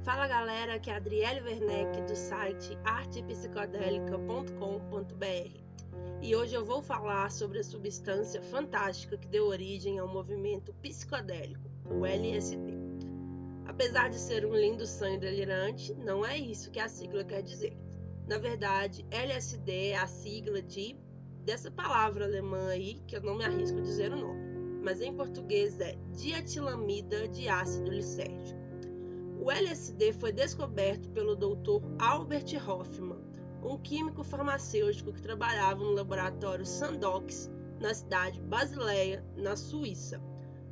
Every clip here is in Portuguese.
Fala galera, aqui é a Adriele Werneck do site artepsicodélica.com.br e hoje eu vou falar sobre a substância fantástica que deu origem ao movimento psicodélico, o LSD. Apesar de ser um lindo sonho delirante, não é isso que a sigla quer dizer. Na verdade, LSD é a sigla dessa palavra alemã aí, que eu não me arrisco a dizer o nome, mas em português é dietilamida de ácido lisérgico. O LSD foi descoberto pelo Dr. Albert Hofmann, um químico farmacêutico que trabalhava no laboratório Sandoz, na cidade de Basileia, na Suíça,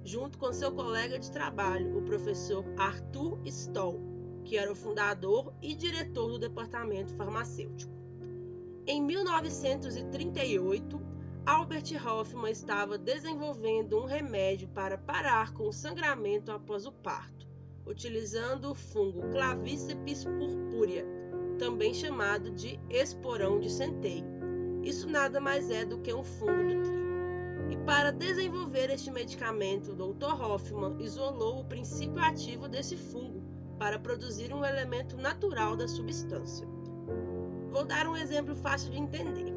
junto com seu colega de trabalho, o professor Arthur Stoll, que era o fundador e diretor do departamento farmacêutico. Em 1938, Albert Hofmann estava desenvolvendo um remédio para parar com o sangramento após o parto, utilizando o fungo Clavíceps purpurea, também chamado de esporão de centeio. Isso nada mais é do que um fungo do trigo. E para desenvolver este medicamento, o Dr. Hofmann isolou o princípio ativo desse fungo para produzir um elemento natural da substância. Vou dar um exemplo fácil de entender.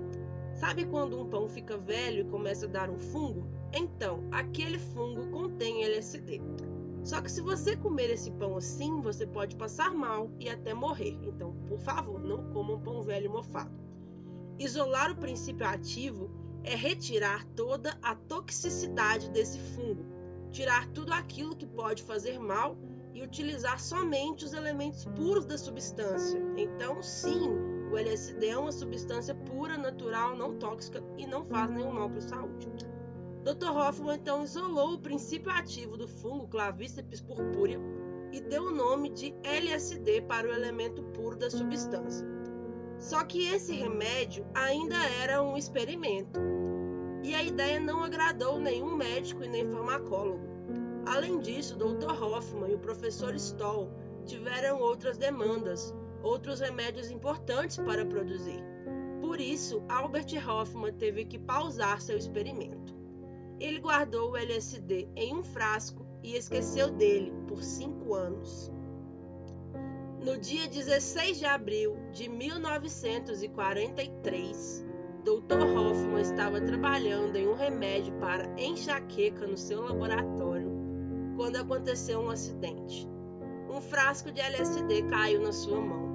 Sabe quando um pão fica velho e começa a dar um fungo? Então, aquele fungo contém LSD. Só que se você comer esse pão assim, você pode passar mal e até morrer. Então, por favor, não coma um pão velho mofado. Isolar o princípio ativo é retirar toda a toxicidade desse fungo, tirar tudo aquilo que pode fazer mal e utilizar somente os elementos puros da substância. Então, sim, o LSD é uma substância pura, natural, não tóxica e não faz nenhum mal para a saúde. Dr. Hofmann então isolou o princípio ativo do fungo Clavíceps purpurea e deu o nome de LSD para o elemento puro da substância. Só que esse remédio ainda era um experimento e a ideia não agradou nenhum médico e nem farmacólogo. Além disso, Dr. Hofmann e o professor Stoll tiveram outras demandas, outros remédios importantes para produzir. Por isso, Albert Hofmann teve que pausar seu experimento. Ele guardou o LSD em um frasco e esqueceu dele por 5 anos. No dia 16 de abril de 1943, Dr. Hofmann estava trabalhando em um remédio para enxaqueca no seu laboratório quando aconteceu um acidente. Um frasco de LSD caiu na sua mão.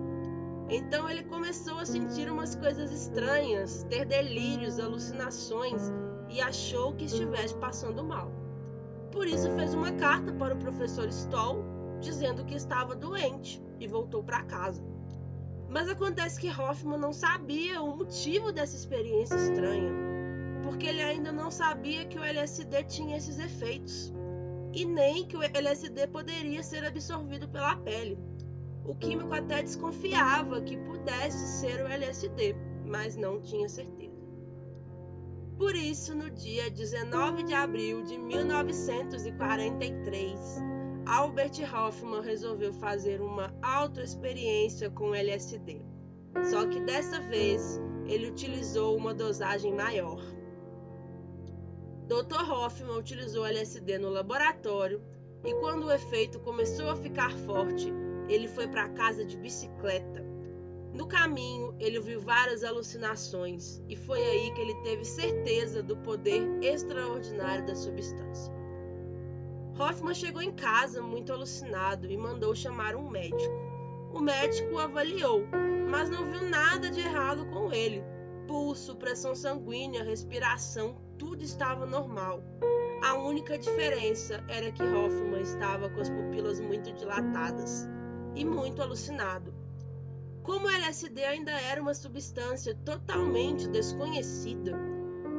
Então ele começou a sentir umas coisas estranhas, ter delírios, alucinações e achou que estivesse passando mal. Por isso fez uma carta para o professor Stoll dizendo que estava doente e voltou para casa. Mas acontece que Hofmann não sabia o motivo dessa experiência estranha, porque ele ainda não sabia que o LSD tinha esses efeitos e nem que o LSD poderia ser absorvido pela pele. O químico até desconfiava que pudesse ser o LSD, mas não tinha certeza. Por isso, no dia 19 de abril de 1943, Albert Hofmann resolveu fazer uma autoexperiência com LSD. Só que dessa vez, ele utilizou uma dosagem maior. Dr. Hofmann utilizou LSD no laboratório e quando o efeito começou a ficar forte, ele foi para casa de bicicleta. No caminho, ele viu várias alucinações e foi aí que ele teve certeza do poder extraordinário da substância. Hofmann chegou em casa muito alucinado e mandou chamar um médico. O médico o avaliou, mas não viu nada de errado com ele. Pulso, pressão sanguínea, respiração, tudo estava normal. A única diferença era que Hofmann estava com as pupilas muito dilatadas e muito alucinado. Como o LSD ainda era uma substância totalmente desconhecida,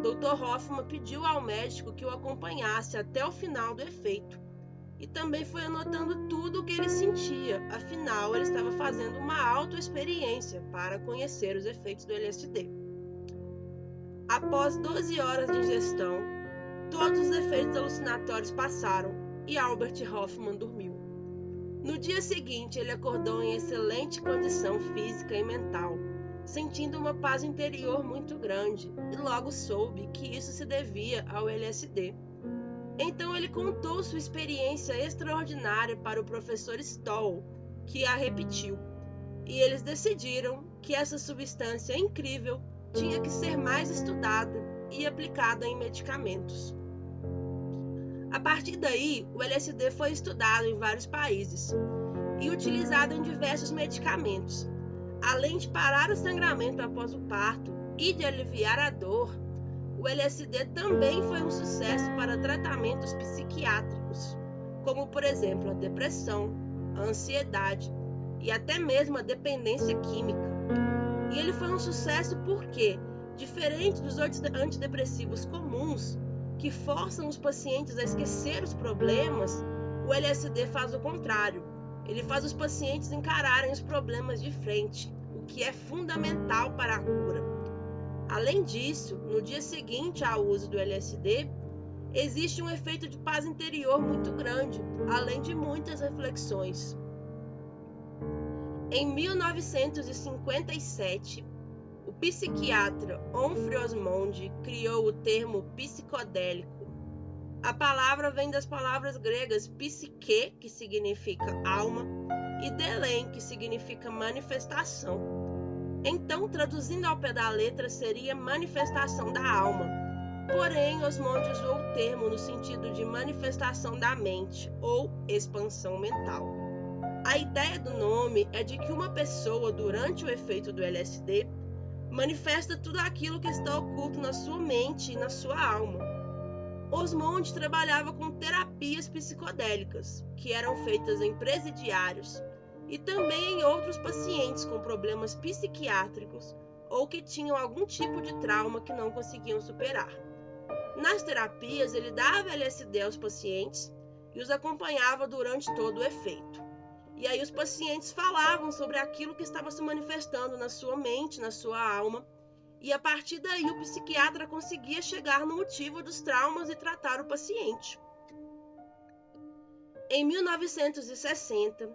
Dr. Hofmann pediu ao médico que o acompanhasse até o final do efeito e também foi anotando tudo o que ele sentia, afinal ele estava fazendo uma autoexperiência para conhecer os efeitos do LSD. Após 12 horas de ingestão, todos os efeitos alucinatórios passaram e Albert Hofmann dormiu. No dia seguinte, ele acordou em excelente condição física e mental, sentindo uma paz interior muito grande, e logo soube que isso se devia ao LSD. Então ele contou sua experiência extraordinária para o professor Stoll, que a repetiu, e eles decidiram que essa substância incrível tinha que ser mais estudada e aplicada em medicamentos. A partir daí, o LSD foi estudado em vários países e utilizado em diversos medicamentos. Além de parar o sangramento após o parto e de aliviar a dor, o LSD também foi um sucesso para tratamentos psiquiátricos, como por exemplo a depressão, a ansiedade e até mesmo a dependência química. E ele foi um sucesso porque, diferente dos antidepressivos comuns, que forçam os pacientes a esquecer os problemas, o LSD faz o contrário. Ele faz os pacientes encararem os problemas de frente, o que é fundamental para a cura. Além disso, no dia seguinte ao uso do LSD, existe um efeito de paz interior muito grande, além de muitas reflexões. Em 1957, o psiquiatra Onofre Osmond criou o termo psicodélico. A palavra vem das palavras gregas psique, que significa alma, e delen, que significa manifestação. Então, traduzindo ao pé da letra, seria manifestação da alma. Porém, Osmond usou o termo no sentido de manifestação da mente ou expansão mental. A ideia do nome é de que uma pessoa, durante o efeito do LSD, manifesta tudo aquilo que está oculto na sua mente e na sua alma. Osmond trabalhava com terapias psicodélicas, que eram feitas em presidiários e também em outros pacientes com problemas psiquiátricos ou que tinham algum tipo de trauma que não conseguiam superar. Nas terapias, ele dava LSD aos pacientes e os acompanhava durante todo o efeito. E aí os pacientes falavam sobre aquilo que estava se manifestando na sua mente, na sua alma, e a partir daí o psiquiatra conseguia chegar no motivo dos traumas e tratar o paciente. Em 1960,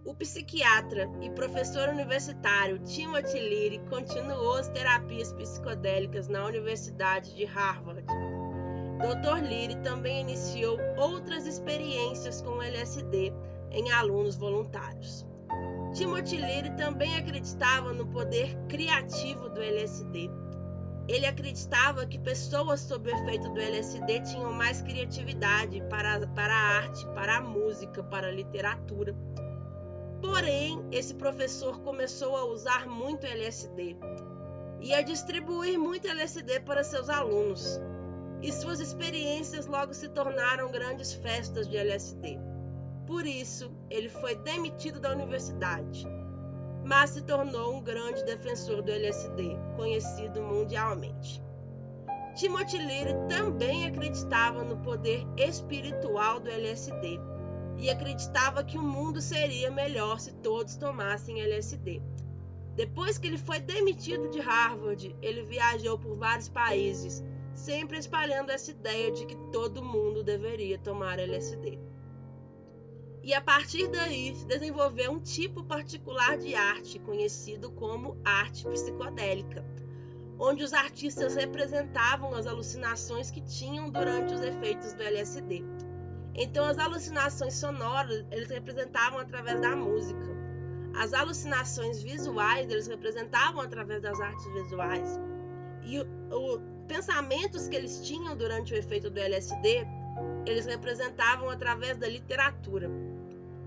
o psiquiatra e professor universitário Timothy Leary continuou as terapias psicodélicas na Universidade de Harvard. Dr. Leary também iniciou outras experiências com LSD em alunos voluntários. Timothy Leary também acreditava no poder criativo do LSD. Ele acreditava que pessoas sob o efeito do LSD tinham mais criatividade para a arte, para a música, para a literatura. Porém, esse professor começou a usar muito LSD e a distribuir muito LSD para seus alunos. E suas experiências logo se tornaram grandes festas de LSD. Por isso, ele foi demitido da universidade, mas se tornou um grande defensor do LSD, conhecido mundialmente. Timothy Leary também acreditava no poder espiritual do LSD e acreditava que o mundo seria melhor se todos tomassem LSD. Depois que ele foi demitido de Harvard, ele viajou por vários países, sempre espalhando essa ideia de que todo mundo deveria tomar LSD. E a partir daí se desenvolveu um tipo particular de arte, conhecido como arte psicodélica, onde os artistas representavam as alucinações que tinham durante os efeitos do LSD. Então as alucinações sonoras eles representavam através da música. As alucinações visuais eles representavam através das artes visuais. E os pensamentos que eles tinham durante o efeito do LSD, eles representavam através da literatura.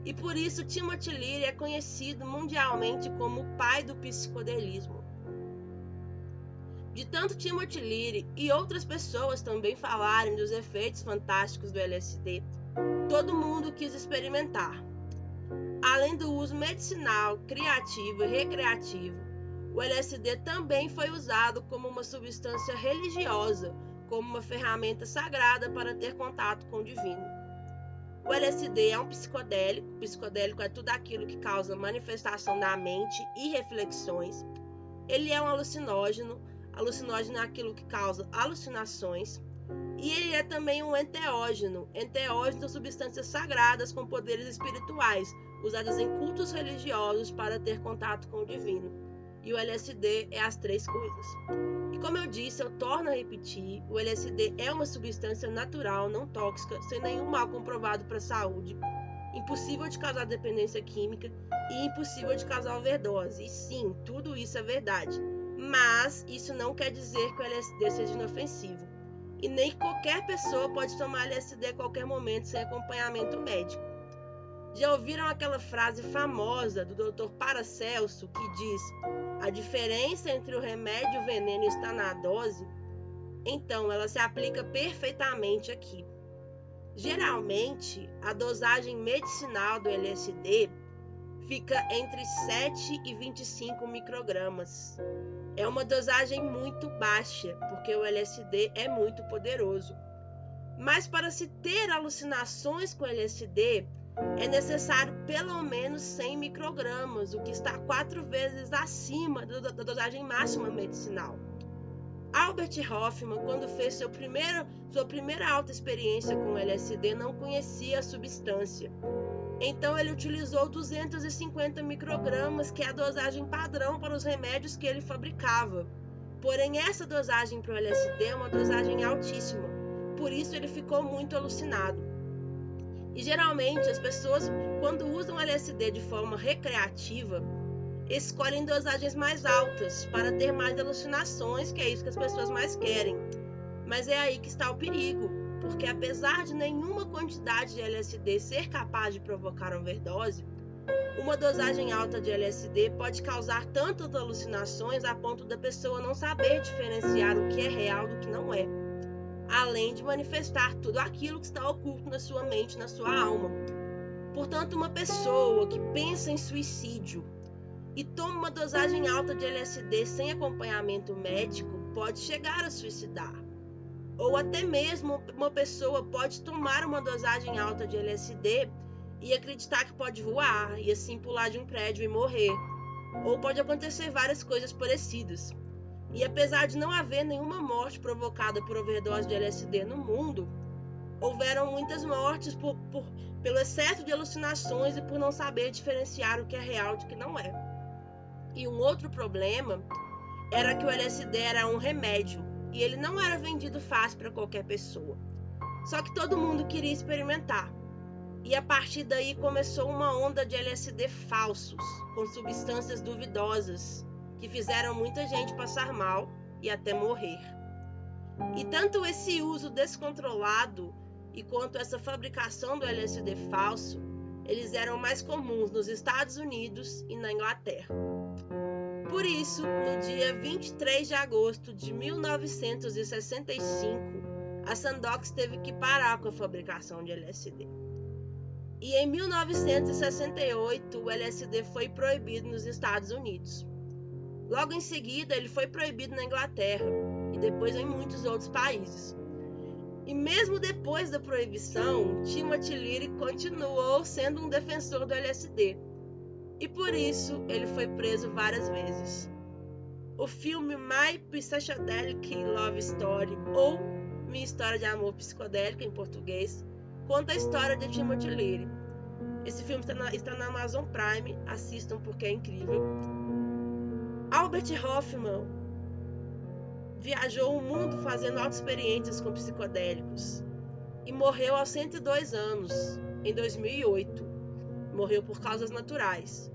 E por isso Timothy Leary é conhecido mundialmente como o pai do psicodelismo. De tanto Timothy Leary e outras pessoas também falarem dos efeitos fantásticos do LSD, todo mundo quis experimentar. Além do uso medicinal, criativo e recreativo, o LSD também foi usado como uma substância religiosa, como uma ferramenta sagrada para ter contato com o divino. O LSD é um psicodélico. Psicodélico é tudo aquilo que causa manifestação da mente e reflexões. Ele é um alucinógeno. Alucinógeno é aquilo que causa alucinações. E ele é também um enteógeno. Enteógeno são substâncias sagradas com poderes espirituais, usadas em cultos religiosos para ter contato com o divino. E o LSD é as três coisas. E como eu disse, eu torno a repetir, o LSD é uma substância natural, não tóxica, sem nenhum mal comprovado para a saúde. impossível de causar dependência química e impossível de causar overdose. E sim, tudo isso é verdade. Mas isso não quer dizer que o LSD seja inofensivo. E nem que qualquer pessoa pode tomar LSD a qualquer momento sem acompanhamento médico. Já ouviram aquela frase famosa do Dr. Paracelso que diz: a diferença entre o remédio e o veneno está na dose? Então, ela se aplica perfeitamente aqui. Geralmente, a dosagem medicinal do LSD fica entre 7 e 25 microgramas. É uma dosagem muito baixa, porque o LSD é muito poderoso. Mas para se ter alucinações com LSD, é necessário pelo menos 100 microgramas, o que está 4 vezes acima da dosagem máxima medicinal. Albert Hofmann, quando fez sua primeira alta experiência com LSD, não conhecia a substância. Então ele utilizou 250 microgramas, que é a dosagem padrão para os remédios que ele fabricava. Porém, essa dosagem para o LSD é uma dosagem altíssima, por isso ele ficou muito alucinado. E geralmente as pessoas, quando usam LSD de forma recreativa, escolhem dosagens mais altas para ter mais alucinações, que é isso que as pessoas mais querem. Mas é aí que está o perigo, porque apesar de nenhuma quantidade de LSD ser capaz de provocar overdose, uma dosagem alta de LSD pode causar tantas alucinações a ponto da pessoa não saber diferenciar o que é real do que não é, além de manifestar tudo aquilo que está oculto na sua mente, na sua alma. Portanto, uma pessoa que pensa em suicídio e toma uma dosagem alta de LSD sem acompanhamento médico pode chegar a suicidar. Ou até mesmo uma pessoa pode tomar uma dosagem alta de LSD e acreditar que pode voar e assim pular de um prédio e morrer. Ou pode acontecer várias coisas parecidas. E apesar de não haver nenhuma morte provocada por overdose de LSD no mundo, houveram muitas mortes pelo excesso de alucinações e por não saber diferenciar o que é real do que não é. E um outro problema era que o LSD era um remédio e ele não era vendido fácil para qualquer pessoa. Só que todo mundo queria experimentar. E a partir daí começou uma onda de LSD falsos, com substâncias duvidosas, que fizeram muita gente passar mal e até morrer. E tanto esse uso descontrolado e quanto essa fabricação do LSD falso, eles eram mais comuns nos Estados Unidos e na Inglaterra. Por isso, no dia 23 de agosto de 1965, a Sandox teve que parar com a fabricação de LSD. E em 1968, o LSD foi proibido nos Estados Unidos. Logo em seguida, ele foi proibido na Inglaterra e depois em muitos outros países. E mesmo depois da proibição, Timothy Leary continuou sendo um defensor do LSD. E por isso, ele foi preso várias vezes. O filme My Psychedelic Love Story, ou Minha História de Amor Psicodélica em português, conta a história de Timothy Leary. Esse filme está na Amazon Prime, assistam porque é incrível. Albert Hofmann viajou o mundo fazendo auto-experiências com psicodélicos e morreu aos 102 anos, em 2008. Morreu por causas naturais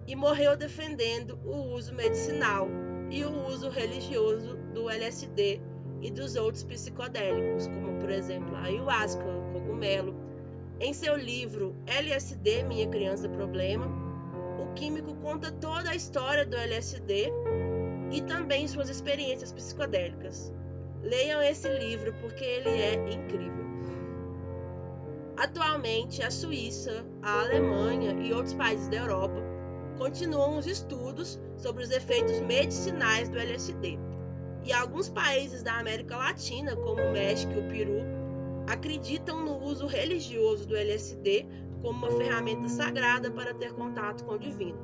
e morreu defendendo o uso medicinal e o uso religioso do LSD e dos outros psicodélicos, como por exemplo a ayahuasca, o cogumelo. Em seu livro LSD, Minha Criança Problema, o químico conta toda a história do LSD e também suas experiências psicodélicas. Leiam esse livro porque ele é incrível. Atualmente, a Suíça, a Alemanha e outros países da Europa continuam os estudos sobre os efeitos medicinais do LSD. E alguns países da América Latina, como o México e o Peru, acreditam no uso religioso do LSD como uma ferramenta sagrada para ter contato com o divino.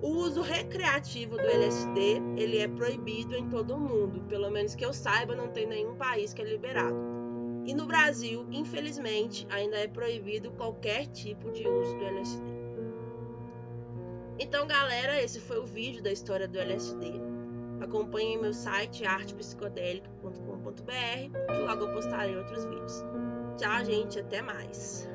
O uso recreativo do LSD, ele é proibido em todo o mundo, pelo menos que eu saiba, não tem nenhum país que é liberado. E no Brasil, infelizmente, ainda é proibido qualquer tipo de uso do LSD. Então, galera, esse foi o vídeo da história do LSD. Acompanhem meu site artepsicodélica.com.br, que logo eu postarei outros vídeos. Tchau, gente, até mais!